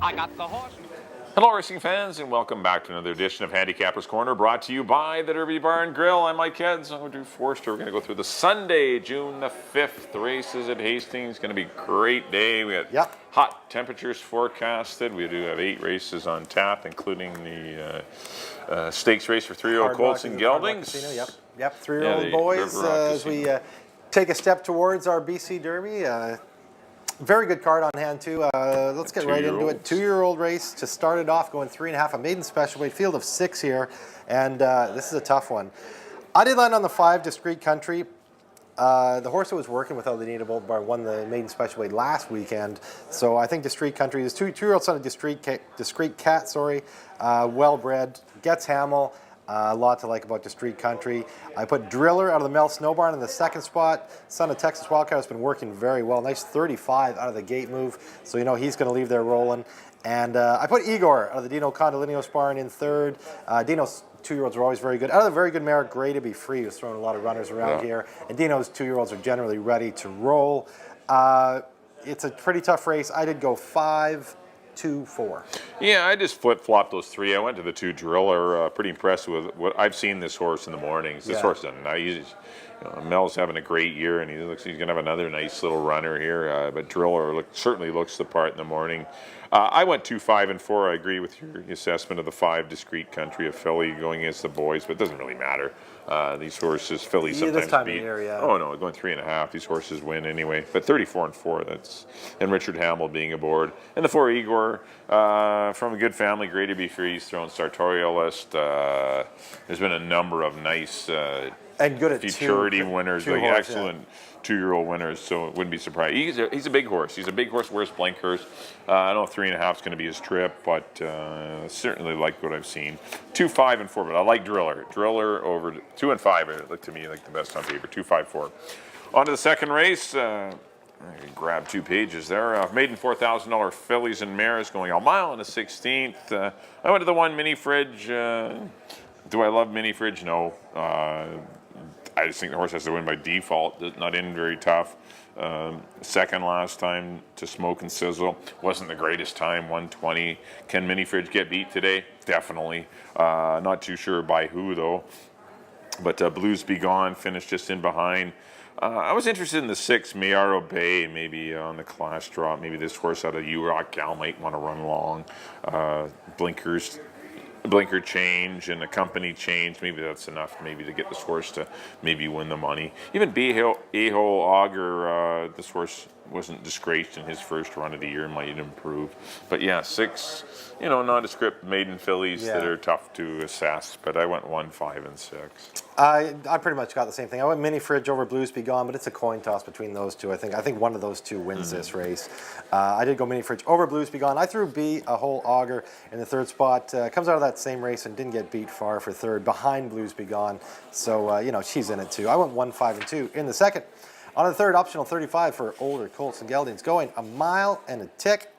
I got the horse. Hello, racing fans, and welcome back to another edition of Handicappers Corner, brought to you by the Derby Bar and Grill. I'm Mike Heads. I'm Drew Forster. We're going to go through the Sunday, June the 5th, the races at Hastings. It's going to be a great day. We had hot temperatures forecasted. We do have 8 races on tap, including the stakes race for 3-year-old colts and geldings. Yep, 3-year-old boys as we take a step towards our BC Derby. Very good card on hand, too. Let's get right into it. 2-year-old race to start it off, going 3.5, a maiden special weight, field of 6 here, and this is a tough one. I did land on the 5, Discreet Country. The horse that was working with Anita Bolt-Bar won the maiden special weight last weekend, so I think Discreet Country is 2-year-old son of Discreet Cat, well-bred, gets Hamill. A lot to like about Discreet Country. I put Driller out of the Mel Snow Barn in the 2nd spot. Son of Texas Wildcat has been working very well. Nice 35 out of the gate move, so you know he's going to leave there rolling. And I put Igor out of the Dino Condolinos Barn in 3rd. Dino's 2-year-olds are always very good. Out of the very good mare, Gray to Be Free, who's throwing a lot of runners around here. And Dino's 2-year-olds are generally ready to roll. It's a pretty tough race. I did go 5, 2, 4. Yeah, I just flip-flopped those 3. I went to the 2 Driller. Pretty impressed with what I've seen this horse in the mornings. This horse is nice. Mel's having a great year, and he's going to have another nice little runner here. But Driller certainly looks the part in the morning. I went 2, 5, and 4. I agree with your assessment of the 5 Discreet Country of filly going against the boys, but it doesn't really matter. These horses, fillies sometimes beat. Oh no, going 3.5. These horses win anyway. But 34 and 4. And Richard Hamill being aboard. And the 4 Igor from a good family, Gray to Be Free. He's thrown Sartorialist. There's been a number of nice and good at futurity winners, like excellent 2-year-old winners. So it wouldn't be surprised. He's a big horse. He's a big horse. Wears blinkers. I don't know if 3.5 is going to be his trip, but certainly like what I've seen. 2, 5, and 4. But I like Driller. Driller over 2 and 5. Look to me like the best on paper. 2, 5, 4. On to the second race. I can grab 2 pages there. Maiden $4,000 fillies and mares going a mile and a 16th. I went to the 1 Mini Fridge. Do I love Mini Fridge? No. I just think the horse has to win by default. Not in very tough. Second last time to Smoke and Sizzle. Wasn't the greatest time, 1:20. Can Mini Fridge get beat today? Definitely. Not too sure by who, though. But Blues Be Gone finished just in behind. I was interested in the 6, Mayaro Bay, maybe on the class drop. Maybe this horse out of U-Rock Gal might want to run long. Blinker change and a company change, maybe that's enough maybe to get this horse to maybe win the money. Even A-Hole Auger, this horse wasn't disgraced in his first run of the year, might improve. But yeah, 6, nondescript maiden fillies that are tough to assess, but I went 1, 5, and 6. I pretty much got the same thing. I went Mini Fridge over Blues Be Gone, but it's a coin toss between those two. I think one of those two wins this race. I did go Mini Fridge over Blues Be Gone. I threw A-Hole Auger in the 3rd spot. Comes out of that same race and didn't get beat far for 3rd behind Blues Be Gone. So, she's in it too. I went 1, 5, and 2 in the 2nd. On the 3rd, optional 35 for older colts and geldings, going a mile and a tick.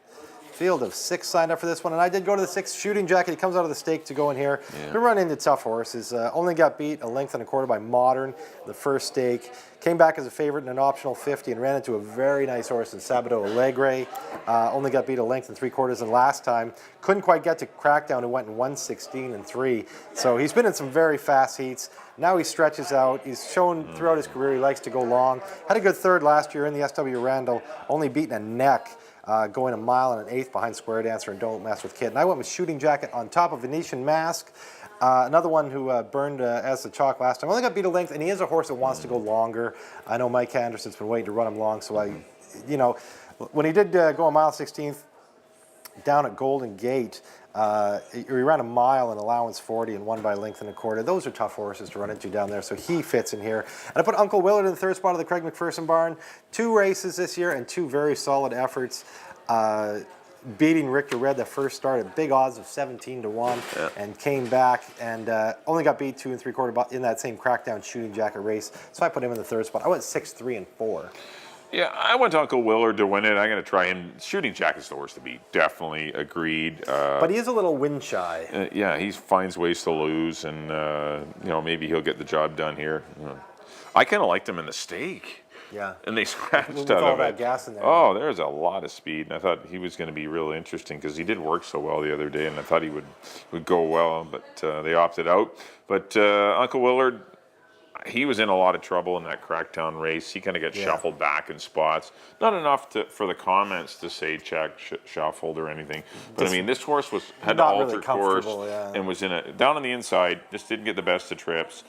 Field of 6 signed up for this one, and I did go to the 6 Shooting Jacket. He comes out of the stake to go in here. Been running into tough horses. Only got beat a length and a quarter by Modern, the first stake. Came back as a favorite in an optional 50 and ran into a very nice horse in Sabado Alegre. Only got beat a length and 3/4 in last time. Couldn't quite get to Crackdown and went in 1:16 and 3. So he's been in some very fast heats. Now he stretches out. He's shown throughout his career he likes to go long. Had a good 3rd last year in the SW Randall. Only beaten a neck. Going a mile and an 1/8 behind Square Dancer and Don't Mess with Kid. And I went with Shooting Jacket on top of Venetian Mask. Another one who burned as the chalk last time. Only got beat a length, and he is a horse that wants to go longer. I know Mike Anderson's been waiting to run him long, so when he did go a mile 16th down at Golden Gate, he ran a mile in allowance 40 and won by a length and a quarter. Those are tough horses to run into down there, so he fits in here. And I put Uncle Willard in the 3rd spot of the Craig McPherson Barn. 2 races this year and 2 very solid efforts. Beating Richter Red the first start at big odds of 17 to 1 and came back and only got beat 2 3/4 in that same Crackdown Shooting Jacket race. So I put him in the 3rd spot. I went 6, 3, and 4. Yeah, I went to Uncle Willard to win it. I'm going to try him. Shooting Jacket's the horse to beat. Definitely agreed. But he is a little wind shy. Yeah, he finds ways to lose, and maybe he'll get the job done here. I kind of liked him in the stake. Yeah. And they scratched With out all of that it. gas in there. Oh, there's a lot of speed, and I thought he was going to be real interesting because he did work so well the other day, and I thought he would go well, but they opted out. But Uncle Willard, he was in a lot of trouble in that Crackdown race. He kind of got shuffled back in spots. Not enough for the comments to say check, shuffled or anything. But I mean, this horse had to not alter really course comfortable, and was down on the inside. Just didn't get the best of trips.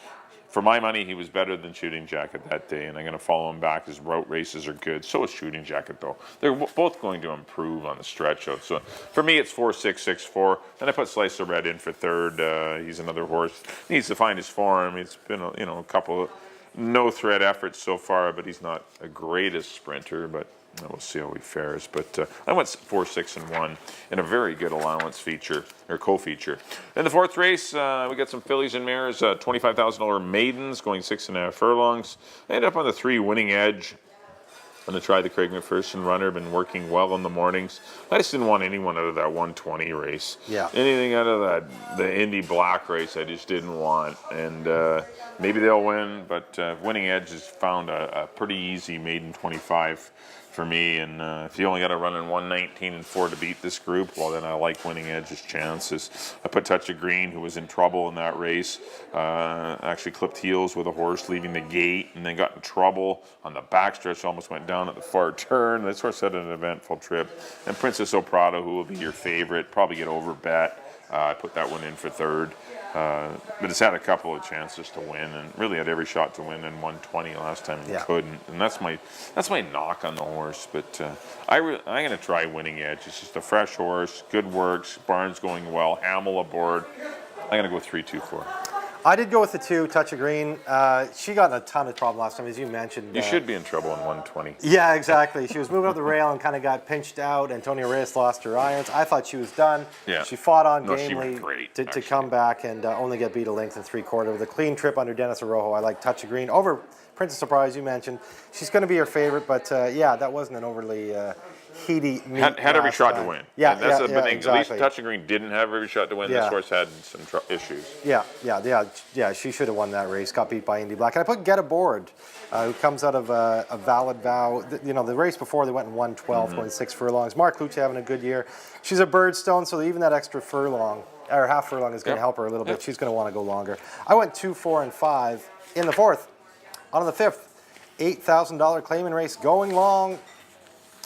For my money, he was better than Shooting Jacket that day, and I'm going to follow him back. His route races are good. So is Shooting Jacket, though. They're both going to improve on the stretch out. So for me, it's 4-6-6-4. Then I put Slice of Red in for third. He's another horse. Needs to find his form. It's been a couple of no-threat efforts so far, but he's not a greatest sprinter. But we'll see how he fares. But I went 4-6-1 in a very good allowance feature, or co-feature. In the fourth race, we got some fillies and mares, $25,000 maidens going 6.5 furlongs. I ended up on the 3 Winning Edge. I'm going to try the Craig McPherson runner. Been working well in the mornings. I just didn't want anyone out of that 120 race. Yeah. Anything out of the Indy Black race I just didn't want. And maybe they'll win, but Winning Edge has found a pretty easy maiden 25 for me, and if you only got to run in 119 and 4 to beat this group, well, then I like Winning Edge's chances. I put Touch of Green, who was in trouble in that race, actually clipped heels with a horse leaving the gate, and then got in trouble on the backstretch, almost went down at the far turn. This horse had an eventful trip. And Princess O'Prado, who will be your favorite, probably get over bet. I put that one in for third. But it's had a couple of chances to win, and really had every shot to win in 120 last time and couldn't. And that's my knock on the horse. But I'm going to try Winning Edge. It's just a fresh horse, good works, barn's going well, Hamill aboard. I'm going to go 3-2-4. I did go with the 2, Touch of Green. She got in a ton of trouble last time, as you mentioned. You should be in trouble in 120. Yeah, exactly. She was moving up the rail and kind of got pinched out. Antonia Reyes lost her irons. I thought she was done. Yeah. She fought on No, gamely she went great, to come back and only get beat a length and 3/4 with a clean trip under Dennis Arrojo. I like Touch of Green over Princess Surprise. You mentioned she's going to be your favorite, but yeah, that wasn't an overly heady meet. Had every shot to win. Yeah, and that's the thing. exactly. At least Touch of Green didn't have every shot to win. Yeah. This horse had some issues. Yeah. She should have won that race. Got beat by Indy Black. And I put Get Aboard, who comes out of a Valid Vow. The race before they went in 112, going 6 furlongs. Mark Luce having a good year. She's a birdstone, so even that extra furlong or half furlong is going to help her a little bit. She's going to want to go longer. I went 2, 4, and 5 in the fourth. On the fifth, $8,000 claiming race going long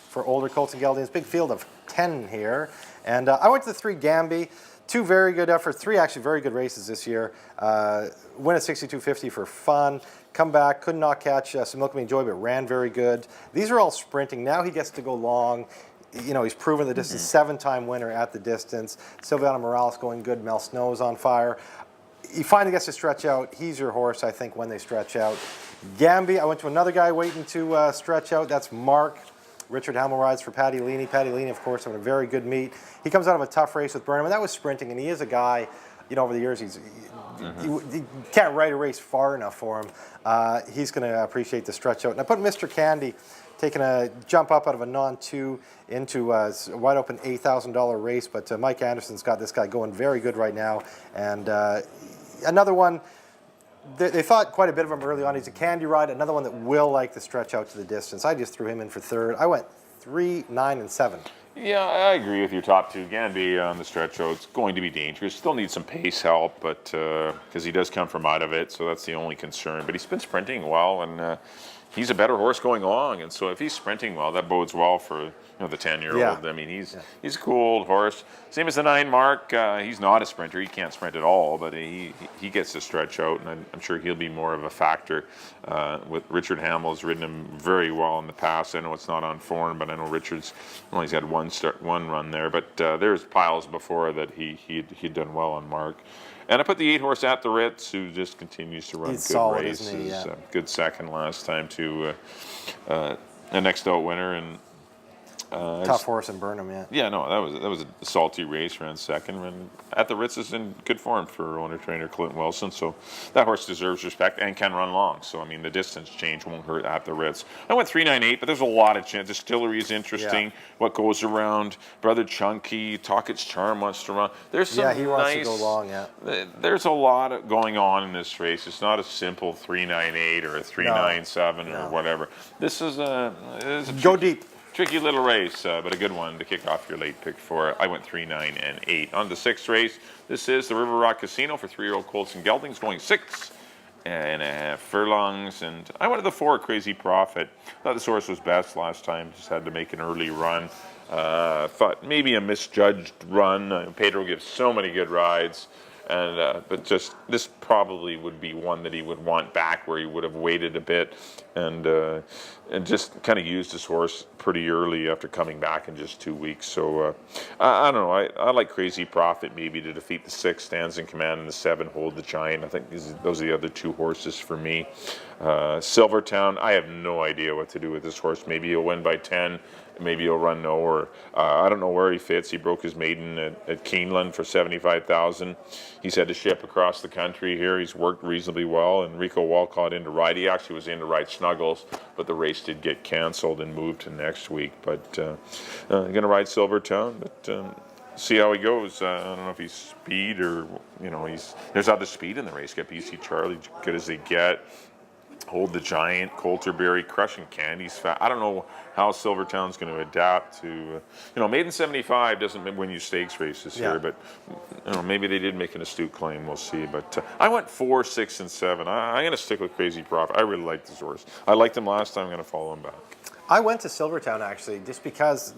for older Colts and Geldings. Big field of 10 here. And I went to the 3 Gamby. 2 very good efforts. 3 actually very good races this year. Win at 62.50 for fun. Come back, could not catch some Milk Me Joy, but ran very good. These are all sprinting. Now he gets to go long. He's proven the distance. 7-time winner at the distance. Silviana Morales going good. Mel Snow's on fire. He finally gets to stretch out. He's your horse, I think, when they stretch out. Gamby, I went to another guy waiting to stretch out. That's Mark. Richard Hamill rides for Paddy Leaney. Paddy Leaney, of course, having a very good meet. He comes out of a tough race with Burnham, and that was sprinting, and he is a guy, over the years, you can't ride a race far enough for him. He's going to appreciate the stretch out. And I put Mr. Candy taking a jump up out of a non-2 into a wide open $8,000 race, but Mike Anderson's got this guy going very good right now. And another one, they thought quite a bit of him early on. He's a Candy ride, another one that will like the stretch out to the distance. I just threw him in for third. I went 3, 9, and 7. Yeah, I agree with your top 2. Gamby on the stretch out. It's going to be dangerous. Still needs some pace help, but because he does come from out of it, so that's the only concern. But he's been sprinting well, and he's a better horse going along. And so if he's sprinting well, that bodes well for the 10-year-old. Yeah. I mean, he's a cool old horse. Same as the 9 Mark. He's not a sprinter. He can't sprint at all, but he gets to stretch out, and I'm sure he'll be more of a factor. With Richard Hamill's ridden him very well in the past. I know it's not on form, but I know Richard's he's had one run there. But there's piles before that he'd done well on Mark. And I put the 8 horse At the Ritz, who just continues to run He's good solid, races. isn't he? Yeah. Good second last time to a next out winner. And Tough horse in Burnham, yeah. Yeah, no, that was a salty race, ran second, and at the Ritz is in good form for owner trainer Clinton Wilson. So that horse deserves respect and can run long. So I mean, the distance change won't hurt at the Ritz. I went 3.98, but there's a lot of chance. Distillery is interesting. Yeah. What goes around? Brother Chunky, Talkett's Charm wants to run. There's some He wants nice, to go long, yeah. There's a lot going on in this race. It's not a simple 3.98 or a 3.97 or whatever. This is Go deep. tricky little race, but a good one to kick off your late pick for. I went 3, 9, and 8. On the 6th race, this is the River Rock Casino for 3-year-old colts and geldings, going 6.5 furlongs. And I went to the 4, Crazy Prophet. Thought this horse was best last time, just had to make an early run. Thought maybe a misjudged run. Pedro gives so many good rides. But just this probably would be one that he would want back, where he would have waited a bit and just kind of used his horse pretty early after coming back in just 2 weeks. So I don't know. I like Crazy Prophet maybe to defeat the 6, Stands in Command, and the 7, Hold the Giant. I think those are the other 2 horses for me. Silvertown, I have no idea what to do with this horse. Maybe he'll win by 10. Maybe he'll run no, or I don't know where he fits. He broke his maiden at Keeneland for $75,000. He's had to ship across the country here. He's worked reasonably well. And Rico Walcott in to ride. He actually was in to ride Snuggles, but the race did get canceled and moved to next week. But going to ride Silvertown, but see how he goes. I don't know if he's speed or, there's other speed in the race. Get BC Charlie, good as they get. Hold the Giant, Coulterberry, Crushing Candy's fat. I don't know how Silvertown's going to adapt to, Maiden 75 doesn't win you stakes races here, but maybe they did make an astute claim. We'll see. But I went 4, 6, and 7. I'm going to stick with Crazy Prophet. I really like this horse. I liked him last time. I'm going to follow him back. I went to Silvertown actually, just because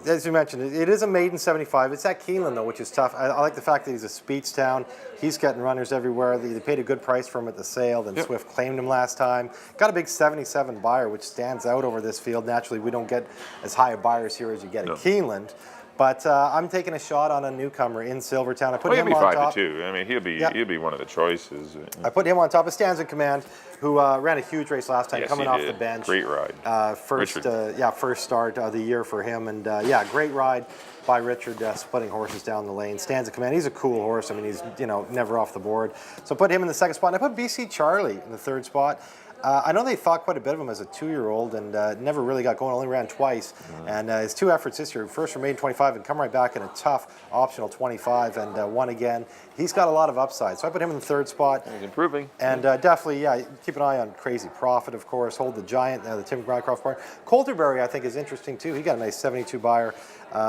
as you mentioned, it is a maiden 75. It's at Keeneland, though, which is tough. I like the fact that he's a speeds town. He's getting runners everywhere. They paid a good price for him at the sale. Then Swift claimed him last time. Got a big 77 buyer, which stands out over this field. Naturally, we don't get as high a buyers here as you get at Keeneland. But I'm taking a shot on a newcomer in Silvertown. I put him on top. He'll be 5-2. I mean, he'll be one of the choices. I put him on top. It Stands in Command, who ran a huge race last time, coming off the bench. Great ride. First start of the year for him, and great ride by Richard, splitting horses down the lane. Stands in Command. He's a cool horse. I mean, he's never off the board. So I put him in the 2nd spot. And I put BC Charlie in the 3rd spot. I know they thought quite a bit of him as a 2-year-old and never really got going, only ran twice. And his 2 efforts this year, first for maiden 25 and come right back in a tough optional 25 and won again. He's got a lot of upside. So I put him in the 3rd spot. He's improving. And definitely, keep an eye on Crazy Prophet, of course. Hold the Giant, the Tim Bradcroft part. Coulterberry, I think, is interesting, too. He got a nice 72 buyer.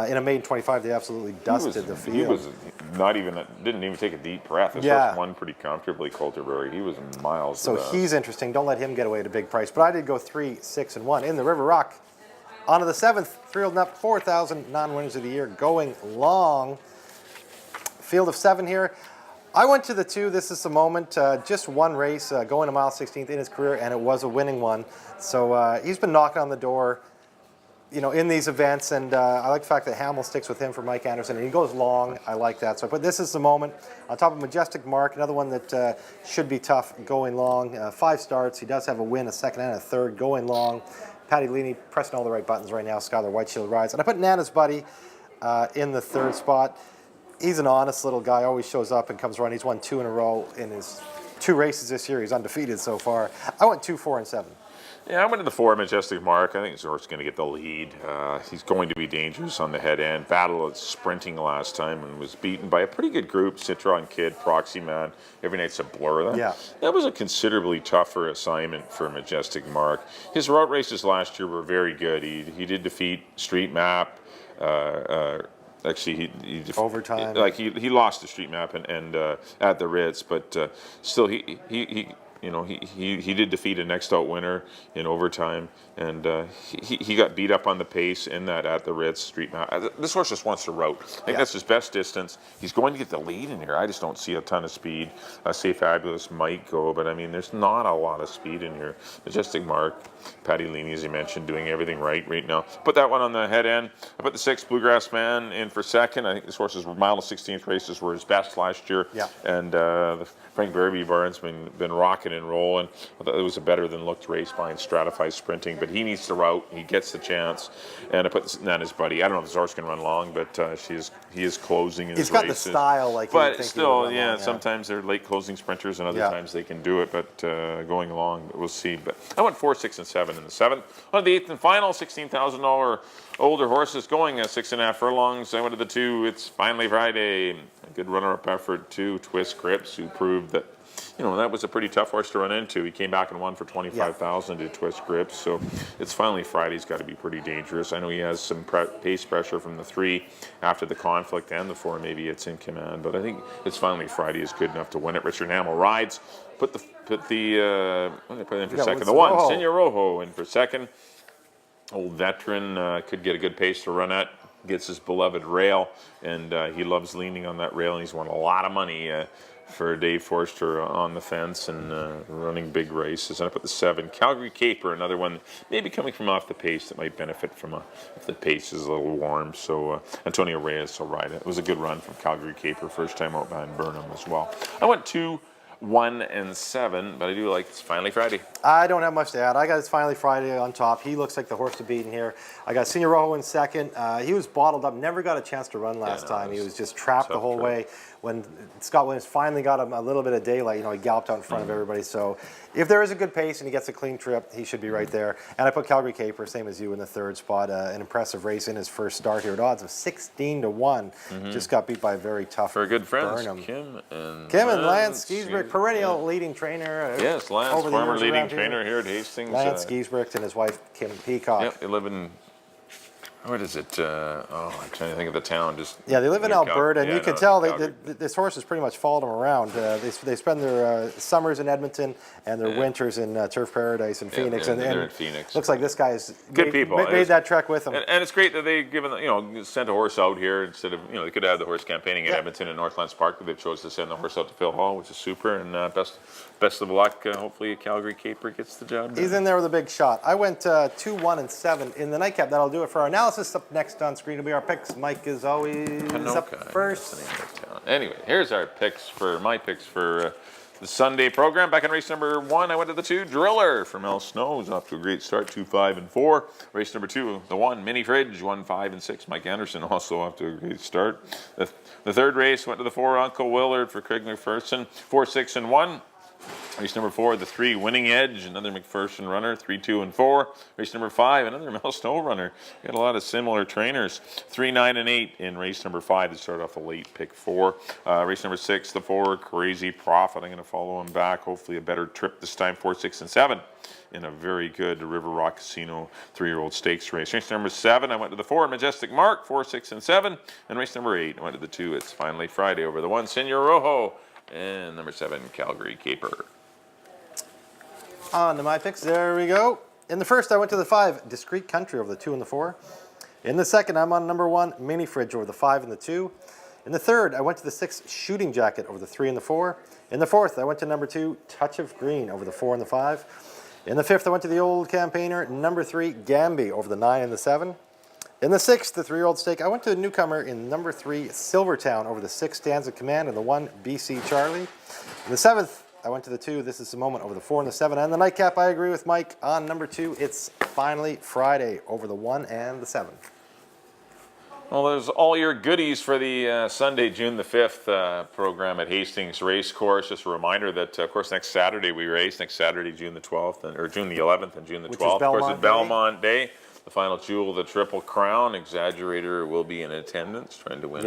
In a maiden 25, they absolutely dusted the field. He was didn't even take a deep breath. His first won pretty comfortably, Coulterberry. He was miles. So he's interesting. Don't let him get away at a big price. But I did go 3, 6, and 1 in the River Rock. On to the 7th, thrilled up 4,000 non-winners of the year, going long. Field of 7 here. I went to the 2. This is the moment. Just one race, going to mile 16th in his career, and it was a winning one. So he's been knocking on the door, in these events, and I like the fact that Hamill sticks with him for Mike Anderson, and he goes long. I like that. So I put This Is the Moment on top of Majestic Mark, another one that should be tough going long. 5 starts. He does have a win, a 2nd and a 3rd going long. Patty Leaney pressing all the right buttons right now. Skylar Whiteshield rides. And I put Nana's Buddy in the 3rd spot. He's an honest little guy, always shows up and comes around. He's won 2 in a row in his 2 races this year. He's undefeated so far. I went 2, 4, and 7. Yeah, I went to the 4, Majestic Mark. I think his horse is going to get the lead. He's going to be dangerous on the head end. Battled sprinting last time and was beaten by a pretty good group. Citron Kid, Proxy Man, Every Night's a Blur. That was a considerably tougher assignment for Majestic Mark. His route races last year were very good. He did defeat Street Map. Actually, he overtime. He lost the Street Map and at the Ritz, but still he did defeat a next out winner in overtime, and he got beat up on the pace in that at the Ritz Street Map. This horse just wants to route. I think that's his best distance. He's going to get the lead in here. I just don't see a ton of speed. Say Fabulous might go, but I mean, there's not a lot of speed in here. Majestic Mark, Patty Leaney, as you mentioned, doing everything right now. Put that one on the head end. I put the 6, Bluegrass Man, in for 2nd. I think this horse's mile 16th races were his best last year. And the Frank Barabee barn's been rocking rocking and rolling. I thought it was a better than looked race behind Stratify Sprinting, but he needs the route. He gets the chance. And I put this on his buddy. I don't know if his horse can run long, but he is closing in his He's got races. the style like. But still, yeah, sometimes they're late closing sprinters, and other times they can do it. But going along, we'll see. But I went 4, 6, and 7 in the 7th. On the 8th and final, $16,000 older horses going 6.5 furlongs. I went to the 2. It's finally Friday. A good runner-up effort to Twist Grips, who proved that, that was a pretty tough horse to run into. He came back and won for $25,000 to Twist Grips. So it's finally Friday. He's got to be pretty dangerous. I know he has some pace pressure from the 3 after the conflict, and the 4 maybe it's in command. But I think it's finally Friday is good enough to win it. Richard Hamill rides. Put the what did I put in for second? The 1, Senor Rojo, in for second. Old veteran, could get a good pace to run at. Gets his beloved rail, and he loves leaning on that rail, and he's won a lot of money for Dave Forster on the fence and running big races. And I put the 7, Calgary Caper, another one maybe coming from off the pace that might benefit from if the pace is a little warm. So Antonio Reyes will ride it. It was a good run from Calgary Caper, first time out behind Burnham as well. I went 2, 1, and 7, but I do like It's Finally Friday. I don't have much to add. I got It's Finally Friday on top. He looks like the horse to beat in here. I got Senor Rojo in second. He was bottled up, never got a chance to run last time. He was just trapped the whole way. When Scott Williams finally got him a little bit of daylight, he galloped out in front of everybody. So if there is a good pace and he gets a clean trip, he should be right there. And I put Calgary Caper, same as you, in the 3rd spot. An impressive race in his first start here at odds of 16-1. Just got beat by a very tough For good friends, Burnham. Kim and Lance Giesbrick, perennial leading trainer. Yes, Lance, former leading trainer here at Hastings. Lance Giesbrick and his wife, Kim Peacock. Yep, they live in, what is it? I'm trying to think of the town. They live in Alberta, and you can tell this horse has pretty much followed them around. They spend their summers in Edmonton and their winters in Turf Paradise in Phoenix. And they're in Phoenix. Looks like this guy's good people. Made that trek with them. And it's great that they've given, sent a horse out here instead of, they could have the horse campaigning at Edmonton and Northlands Park, but they chose to send the horse out to Phil Hall, which is super. And best of luck. Hopefully, Calgary Caper gets the job done. He's in there with a big shot. I went 2, 1, and 7 in the nightcap. That'll do it for our analysis. Up next on screen will be our picks. Mike is always up first. Anyway, here's our my picks for the Sunday program. Back in race number 1, I went to the 2, Driller from Mel Snow. Was off to a great start, 2, 5, and 4. Race number 2, the 1, Mini Fridge, 1, 5, and 6. Mike Anderson also off to a great start. The 3rd race went to the 4, Uncle Willard for Craig McPherson, 4, 6, and 1. Race number 4, the 3, Winning Edge, another McPherson runner, 3, 2, and 4. Race number 5, another Mel Snow runner. We got a lot of similar trainers. 3, 9, and 8 in race number 5 to start off a late pick 4. Race number 6, the 4, Crazy Prophet. I'm going to follow him back. Hopefully a better trip this time, 4, 6, and 7. In a very good River Rock Casino 3-year-old stakes race. Race number 7, I went to the 4, Majestic Mark, 4, 6, and 7. And race number 8, I went to the 2, It's Finally Friday over the 1, Senor Rojo. And number 7, Calgary Caper. On to my picks. There we go. In the first, I went to the 5, Discreet Country over the 2 and the 4. In the second, I'm on number 1, Mini Fridge over the 5 and the 2. In the third, I went to the 6, Shooting Jacket over the 3 and the 4. In the fourth, I went to number 2, Touch of Green over the 4 and the 5. In the fifth, I went to the old campaigner, number 3, Gamby over the 9 and the 7. In the sixth, the 3-year-old stake, I went to the newcomer in number 3, Silvertown over the 6, Stanza Command, and the 1, BC Charlie. In the seventh, I went to the 2, This Is the Moment over the 4 and the 7. And the nightcap, I agree with Mike on number 2, It's Finally Friday over the 1 and the 7. Well, there's all your goodies for the Sunday, June the 5th program at Hastings Racecourse. Just a reminder that, of course, next Saturday we race. Next Saturday, June the 12th, or June the 11th and June the 12th. Of course, it's Belmont Day. The final jewel of the Triple Crown. Exaggerator will be in attendance, trying to win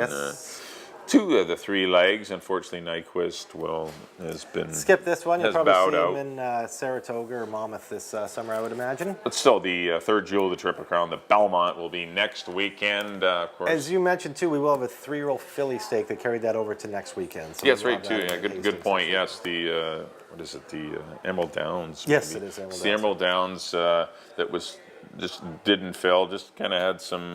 2 of the 3 legs. Unfortunately, Nyquist has been skip this one. You'll probably see out. him in Saratoga or Monmouth this summer, I would imagine. But still, the 3rd jewel of the Triple Crown, the Belmont, will be next weekend. Of course, as you mentioned too, we will have a 3-year-old filly stake that carried that over to next weekend. So yes, right too. Yeah, good point. Yes, the what is it? The Emerald Downs. Yes, maybe. it is Emerald Downs. The Emerald Downs that was. Just didn't fill. Just kind of had some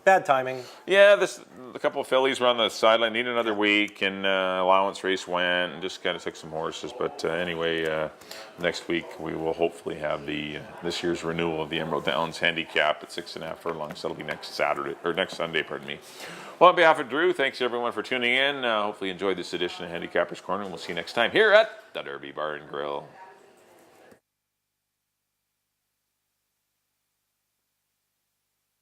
bad timing. Yeah, a couple of fillies were on the sideline. Need another week, and allowance race went, and just kind of took some horses. But anyway, next week we will hopefully have this year's renewal of the Emerald Downs handicap at 6.5 furlongs. That'll be next Sunday. Pardon me. Well, on behalf of Drew, thanks everyone for tuning in. Hopefully you enjoyed this edition of Handicappers Corner, and we'll see you next time here at the Derby Bar and Grill.